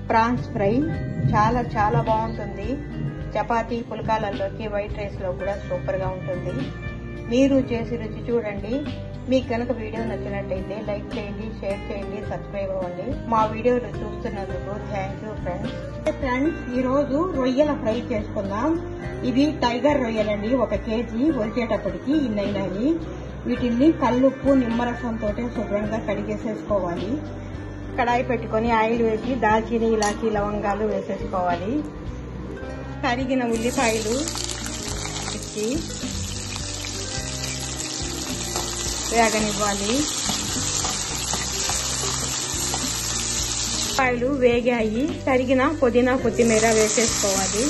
Prawns fry చాలా చాలా బాగుంటుంది. చపాతీ పుల్కాలలోకి వైట్ రైస్ లో కూడా సూపర్ గా ఉంటుంది. మీరు చేసి రుచి చూడండి. మీకు కనుక వీడియో నచ్చినట్లయితే లైక్ చేయండి, షేర్ చేయండి, సబ్స్క్రైబ్ అవ్వండి. మా వీడియోలు చూస్తున్నందుకు థ్యాంక్ యూ ఫ్రెండ్స్. ఈ రోజు రొయ్యల ఫ్రై చేసుకుందాం. ఇవి టైగర్ రొయ్యలండి. 1 కేజీ ఒలిచేటప్పటికి ఇన్నైనాయి. వీటిని కల్లుప్పు నిమ్మరసంతో శుభ్రంగా కడిగేసేసుకోవాలి. కడాయి పెట్టుకుని ఆయిల్ వేసి దాల్చిని, ఇలాచి, లవంగాలు వేసేసుకోవాలి. తరిగిన ఉల్లిపాయలు ఇచ్చి వేగనివ్వాలి. ఉల్లిపాయలు వేగాయి. తరిగిన పుదీనా, కొత్తిమీర వేసేసుకోవాలి.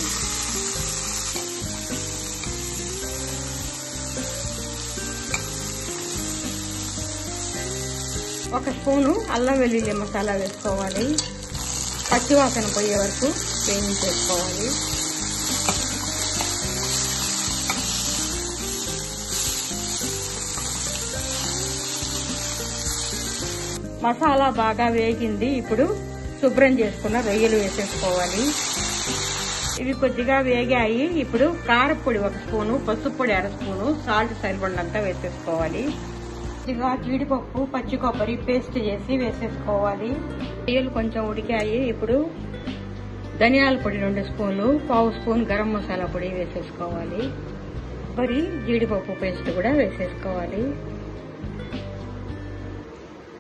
ఒక స్పూను అల్లం వెల్లుల్లి మసాలా వేసుకోవాలి. పచ్చివాసన పోయే వరకు వేయించేసుకోవాలి. మసాలా బాగా వేగింది. ఇప్పుడు శుభ్రం చేసుకున్న రొయ్యలు వేసేసుకోవాలి. ఇవి కొద్దిగా వేగాయి. ఇప్పుడు కారపొడి 1 స్పూను, పసుపు పొడి 1/2 స్పూను, సాల్ట్ సరిపడినంత వేసేసుకోవాలి. కొద్దిగా జీడిపప్పు, పచ్చి కొబ్బరి పేస్ట్ చేసి వేసేసుకోవాలి. రొయ్యలు కొంచెం ఉడికాయి. ఇప్పుడు ధనియాల పొడి 2 స్పూన్లు, 1/2 స్పూన్ గరం మసాలా పొడి వేసేసుకోవాలి. మరి జీడిపప్పు పేస్ట్ కూడా వేసేసుకోవాలి.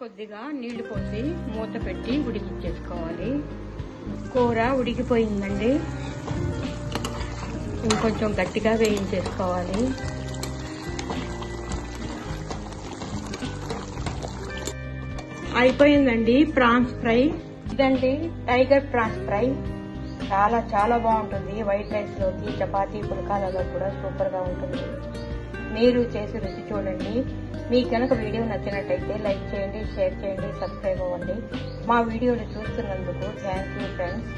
కొద్దిగా నీళ్లు పోసి మూత పెట్టి ఉడికించేసుకోవాలి. కూర ఉడికిపోయిందండి. ఇంకొంచెం గట్టిగా వేయించేసుకోవాలి. అయిపోయిందండి ప్రాన్స్ ఫ్రై. ఇదండి టైగర్ ప్రాన్స్ ఫ్రై. చాలా చాలా బాగుంటుంది. వైట్ రైస్ లోకి, చపాతీ పుల్కాలలో కూడా సూపర్ గా ఉంటుంది. మీరు చేసి రుచి చూడండి. మీకు కనుక వీడియో నచ్చినట్టయితే లైక్ చేయండి, షేర్ చేయండి, సబ్స్క్రైబ్ అవ్వండి. మా వీడియోలు చూస్తున్నందుకు థ్యాంక్ యూ ఫ్రెండ్స్.